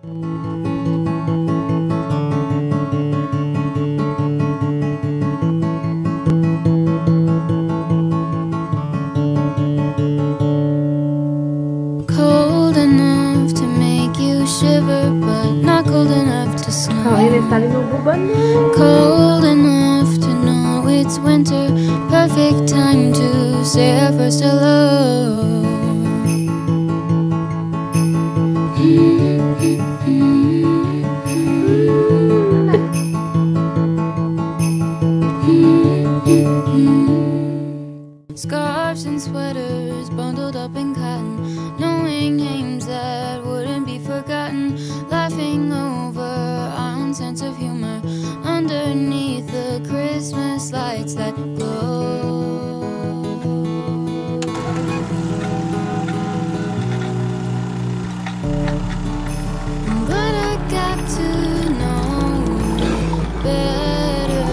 Cold enough to make you shiver, but not cold enough to snow. Cold enough to know it's winter, perfect time to say our first hello. Scarves and sweaters bundled up in cotton, knowing names that wouldn't be forgotten, laughing over our own sense of humor underneath the Christmas lights that glow. I'm glad I got to know better.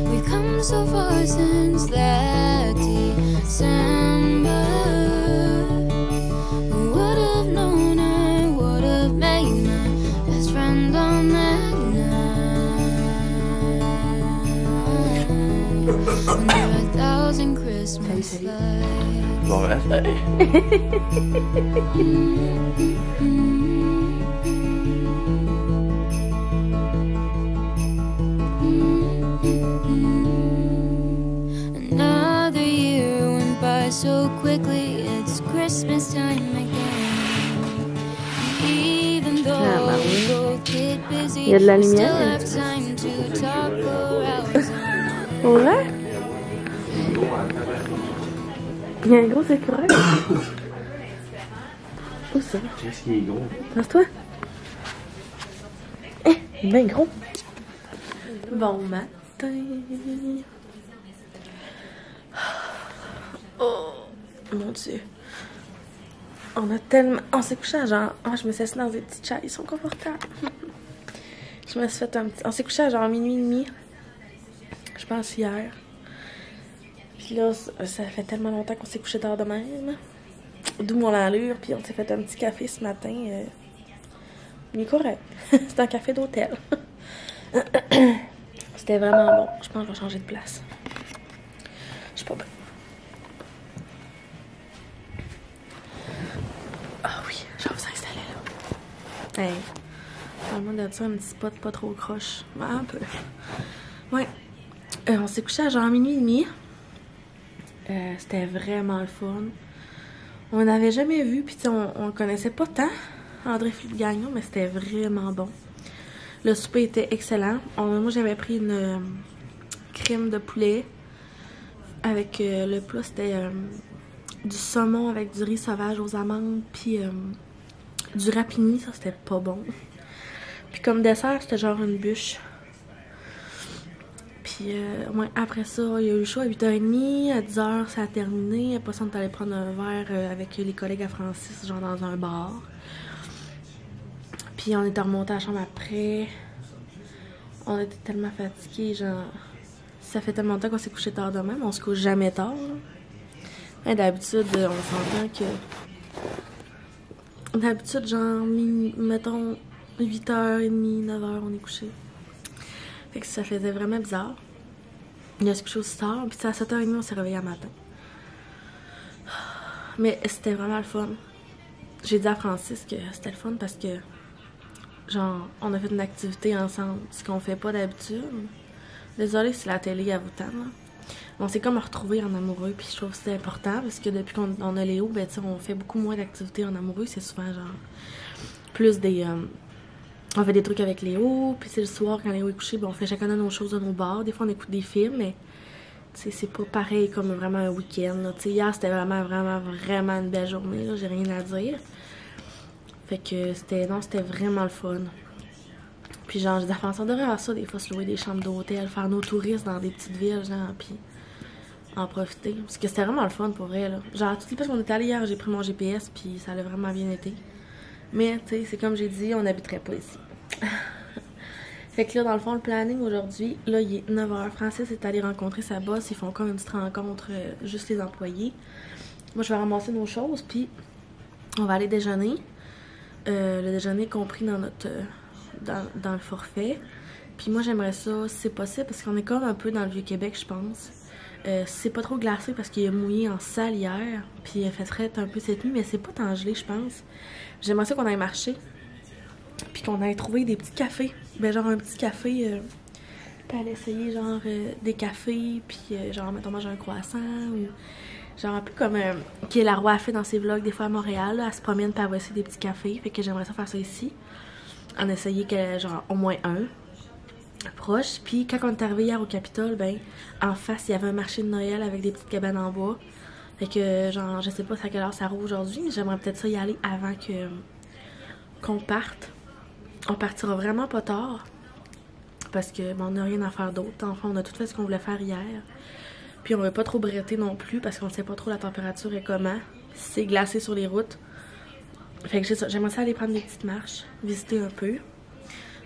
We've come so far since that December. Who would have known I would have made my best friend on that night? And there are 1,000 Christmas lights. Bon, essaye. Another year went by so quickly, it's Christmas time again. Even though we both get busy, Il y a de la we still lumière. have time to talk for hours. Ouais. Il y a un gros écureuil. Où ça? Qu'est-ce qui est gros? Passe-toi. Eh, bien gros. Bon matin. Oh, mon Dieu. On s'est couché à genre... Ah, je me suis assise dans des petits chats, ils sont confortables. Je me suis fait un petit... On s'est couché à genre minuit et demi. Je pense hier. Puis là, ça fait tellement longtemps qu'on s'est couché tard de même. D'où mon allure. Puis on s'est fait un petit café ce matin. Il est correct. C'est un café d'hôtel. C'était vraiment bon. Je pense que je vais changer de place. Je sais pas bien. Ah oui, je vais vous installer là. Hey. Vraiment de ça, un petit spot pas trop croche. Ouais, un peu. Ouais. On s'est couché à genre minuit et demi. C'était vraiment le fun. On n'avait jamais vu, puis on le connaissait pas tant, André-Philippe Gagnon, mais c'était vraiment bon. Le souper était excellent. Moi, j'avais pris une crème de poulet avec le plat, c'était du saumon avec du riz sauvage aux amandes, puis du rapini, ça c'était pas bon. Puis comme dessert, c'était genre une bûche. Puis ouais, après ça, il y a eu le show à 8h30, à 10h ça a terminé. Après ça, on est allé prendre un verre avec les collègues à Francis, genre dans un bar. Puis on était remonté à la chambre après. On était tellement fatigués, genre... Ça fait tellement longtemps qu'on s'est couché tard de même, on se couche jamais tard. Ouais, d'habitude, on s'entend que... D'habitude, genre, mettons, 8h30, 9h, on est couché. Fait que ça faisait vraiment bizarre. Il a se couché aussi tard, puis à 7h30, on s'est réveillé à matin. Mais c'était vraiment le fun. J'ai dit à Francis que c'était le fun parce que, genre, on a fait une activité ensemble, ce qu'on fait pas d'habitude. Désolée si la télé à vous tente, là. On s'est comme retrouvés en amoureux, puis je trouve que c'est important parce que depuis qu'on a Léo, ben, on fait beaucoup moins d'activités en amoureux. C'est souvent, genre, plus des... on fait des trucs avec Léo, puis c'est le soir quand Léo est couché, ben, on fait chacun de nos choses de nos bars. Des fois, on écoute des films, mais c'est pas pareil comme vraiment un week-end. Hier, c'était vraiment une belle journée. J'ai rien à dire. Fait que c'était vraiment le fun. Puis genre, j'ai dit à François, on devrait avoir ça des fois, se louer des chambres d'hôtel, faire nos touristes dans des petites villes, genre, puis en profiter. Parce que c'était vraiment le fun pour vrai, là. Genre, toutes les places qu'on était allé hier, j'ai pris mon GPS, puis ça a vraiment bien été. Mais, tu sais, c'est comme j'ai dit, on n'habiterait pas ici. Fait que là, dans le fond, le planning aujourd'hui, là, il est 9h. Francis est allé rencontrer sa boss. Ils font comme une petite rencontre, juste les employés. Moi, je vais ramasser nos choses, puis on va aller déjeuner. le déjeuner compris dans notre dans le forfait. Puis moi j'aimerais ça si c'est possible parce qu'on est comme un peu dans le Vieux-Québec je pense. C'est pas trop glacé parce qu'il a mouillé en salle hier. Puis il fait frais un peu cette nuit mais c'est pas tant gelé je pense. J'aimerais ça qu'on aille marcher. Puis qu'on aille trouver des petits cafés. Ben genre un petit café. Puis aller essayer genre des cafés. Puis genre mettons manger un croissant ou... Genre un peu comme qui la Roy a fait dans ses vlogs des fois à Montréal. Là, elle se promène par essayer des petits cafés. Fait que j'aimerais ça faire ça ici. En essayer que, genre au moins un. Proche. Puis quand on est arrivé hier au Capitole, ben en face il y avait un marché de Noël avec des petites cabanes en bois. Fait que genre je sais pas à quelle heure ça roule aujourd'hui. Mais j'aimerais peut-être ça y aller avant que qu'on parte. On partira vraiment pas tard. Parce que bon, on n'a rien à faire d'autre. Enfin on a tout fait ce qu'on voulait faire hier. Puis on veut pas trop bretter non plus parce qu'on sait pas trop la température est comment. C'est glacé sur les routes. Fait que j'aimerais ça aller prendre des petites marches, visiter un peu.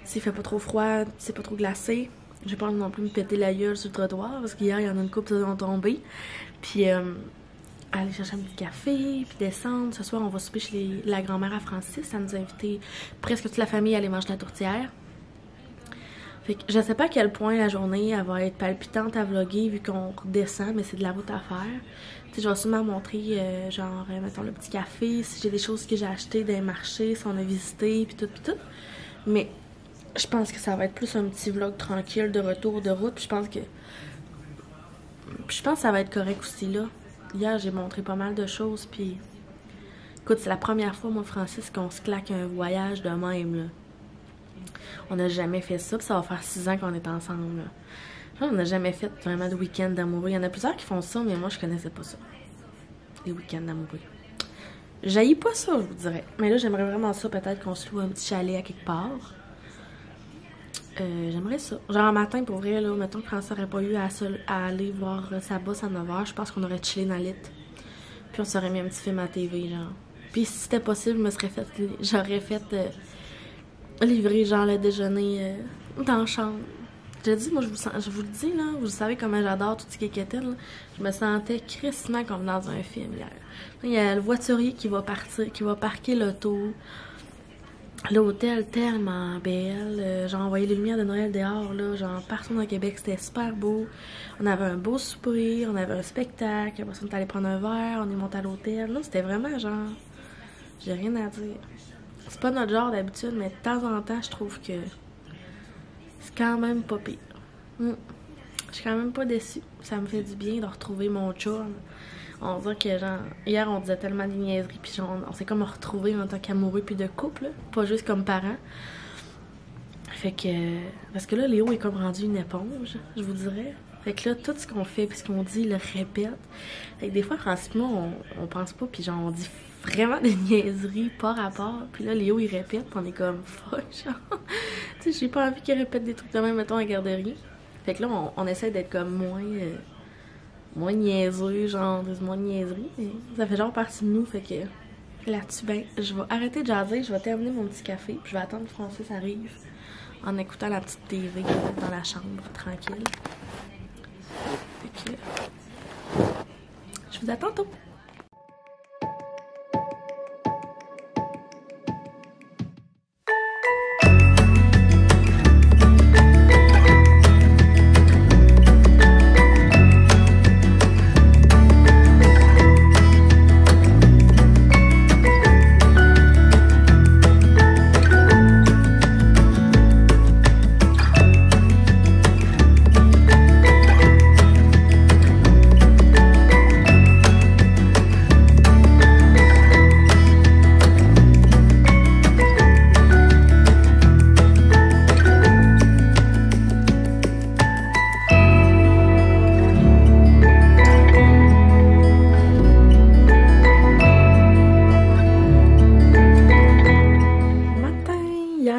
S'il fait pas trop froid, si c'est pas trop glacé, j'ai pas envie non plus me péter la gueule sur le trottoir parce qu'hier il y en a une couple qui sont tombés. Puis aller chercher un petit café, puis descendre. Ce soir on va souper chez la grand-mère à Francis. Elle nous a invité presque toute la famille à aller manger la tourtière. Fait que je sais pas à quel point la journée elle va être palpitante à vlogger vu qu'on redescend, mais c'est de la route à faire. Tu sais, je vais sûrement montrer genre, mettons le petit café, si j'ai des choses que j'ai achetées dans les marchés, si on a visité, puis tout. Mais je pense que ça va être plus un petit vlog tranquille de retour de route, puis je pense que ça va être correct aussi là. Hier j'ai montré pas mal de choses, puis écoute, c'est la première fois moi Francis qu'on se claque un voyage de même là. On n'a jamais fait ça, puis ça va faire 6 ans qu'on est ensemble. Genre, on n'a jamais fait vraiment de week-end d'amoureux. Il y en a plusieurs qui font ça, mais moi, je connaissais pas ça. Les week-ends d'amoureux. J'haïs pas ça, je vous dirais. Mais là, j'aimerais vraiment ça, peut-être qu'on se loue un petit chalet à quelque part. J'aimerais ça. Genre, un matin, pour vrai, là, mettons que François n'aurait pas eu à aller voir sa bosse à 9h, je pense qu'on aurait chillé dans l'île. Puis on s'aurait mis un petit film à TV, genre. Puis si c'était possible, j'aurais fait... livrer genre le déjeuner dans la chambre. J'ai dit, moi je vous le dis là, vous savez comment j'adore tout ce qui est quétaine, là. Je me sentais crissement comme dans un film hier. Il y a le voiturier qui va parquer l'auto. L'hôtel tellement belle. J'ai envoyé les lumières de Noël dehors là, genre partout dans le Québec, c'était super beau. On avait un beau souper, on avait un spectacle, après ça on est allé prendre un verre, on est monté à l'hôtel. Là, c'était vraiment genre, j'ai rien à dire. C'est pas notre genre d'habitude, mais de temps en temps, je trouve que c'est quand même pas pire. Je suis quand même pas déçue. Ça me fait du bien de retrouver mon chum. On dirait que, genre, hier, on disait tellement de niaiseries, puis on s'est comme retrouvés en tant qu'amoureux puis de couple, là, pas juste comme parents. Fait que... Parce que là, Léo est comme rendu une éponge, je vous dirais. Fait que là, tout ce qu'on fait puis ce qu'on dit, il le répète. Fait que des fois, franchement, on pense pas, puis genre, on dit vraiment des niaiseries pas rapport. Puis là, Léo, il répète, pis on est comme fuck, genre. Tu sais, j'ai pas envie qu'il répète des trucs de même, mettons, à garderie. Fait que là, on essaie d'être comme moins niaiseux, genre, moins de niaiseries. Mais ça fait genre partie de nous, fait que là-dessus, ben, je vais arrêter de jaser, je vais terminer mon petit café, puis je vais attendre que Francis arrive en écoutant la petite TV dans la chambre, tranquille. Fait que je vous attends tantôt.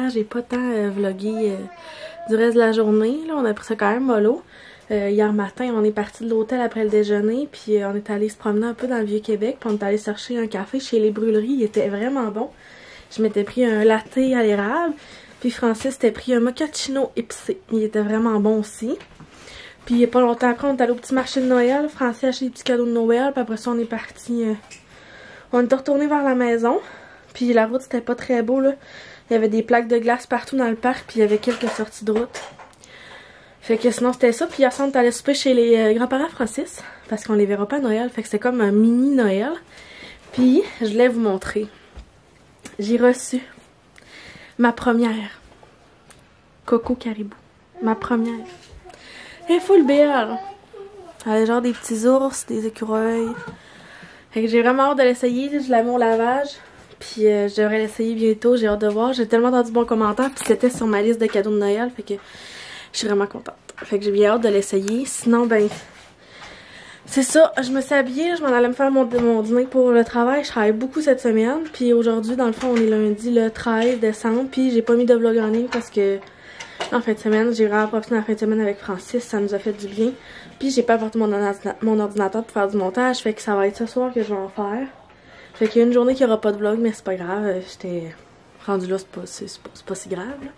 J'ai pas tant vlogué du reste de la journée. Là, on a pris ça quand même mollo. Hier matin, on est parti de l'hôtel après le déjeuner, puis on est allé se promener un peu dans le Vieux-Québec, puis on est allé chercher un café chez les brûleries. Il était vraiment bon. Je m'étais pris un latte à l'érable, puis Francis s'était pris un mochaccino épicé. Il était vraiment bon aussi. Puis il y a pas longtemps après, on est allé au petit marché de Noël. Francis a acheté des petits cadeaux de Noël, puis après ça, on est parti... on est retourné vers la maison. Puis la route, c'était pas très beau, là. Il y avait des plaques de glace partout dans le parc, puis il y avait quelques sorties de route. Fait que sinon, c'était ça. Puis hier soir, on est allé souper chez les grands-parents Francis, parce qu'on les verra pas à Noël. Fait que c'était comme un mini Noël. Puis, je voulais vous montrer. J'ai reçu ma première Coco Caribou. Ma première. Elle est full belle. Elle a genre des petits ours, des écureuils. Fait que j'ai vraiment hâte de l'essayer. Je la mets au lavage. Puis je devrais l'essayer bientôt. J'ai hâte de voir. J'ai tellement entendu de bons commentaires. Puis c'était sur ma liste de cadeaux de Noël. Fait que je suis vraiment contente. Fait que j'ai bien hâte de l'essayer. Sinon, ben, c'est ça. Je me suis habillée. Je m'en allais me faire mon dîner pour le travail. Je travaille beaucoup cette semaine. Puis aujourd'hui, dans le fond, on est lundi le 13 décembre. Puis j'ai pas mis de vlog en ligne parce que en fin de semaine, j'ai vraiment profité de la fin de semaine avec Francis. Ça nous a fait du bien. Puis j'ai pas apporté mon ordinateur pour faire du montage. Fait que ça va être ce soir que je vais en faire. Fait qu'il y a une journée qu'il n'y aura pas de vlog, mais c'est pas grave. J'étais rendue là, c'est pas si grave. Là.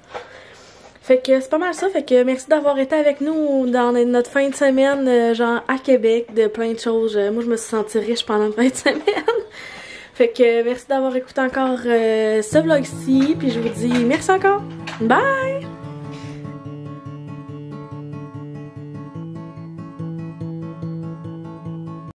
Fait que c'est pas mal ça. Fait que merci d'avoir été avec nous dans notre fin de semaine, genre à Québec, de plein de choses. Moi, je me suis sentie riche pendant une fin de semaine. Fait que merci d'avoir écouté encore ce vlog-ci. Puis je vous dis merci encore. Bye!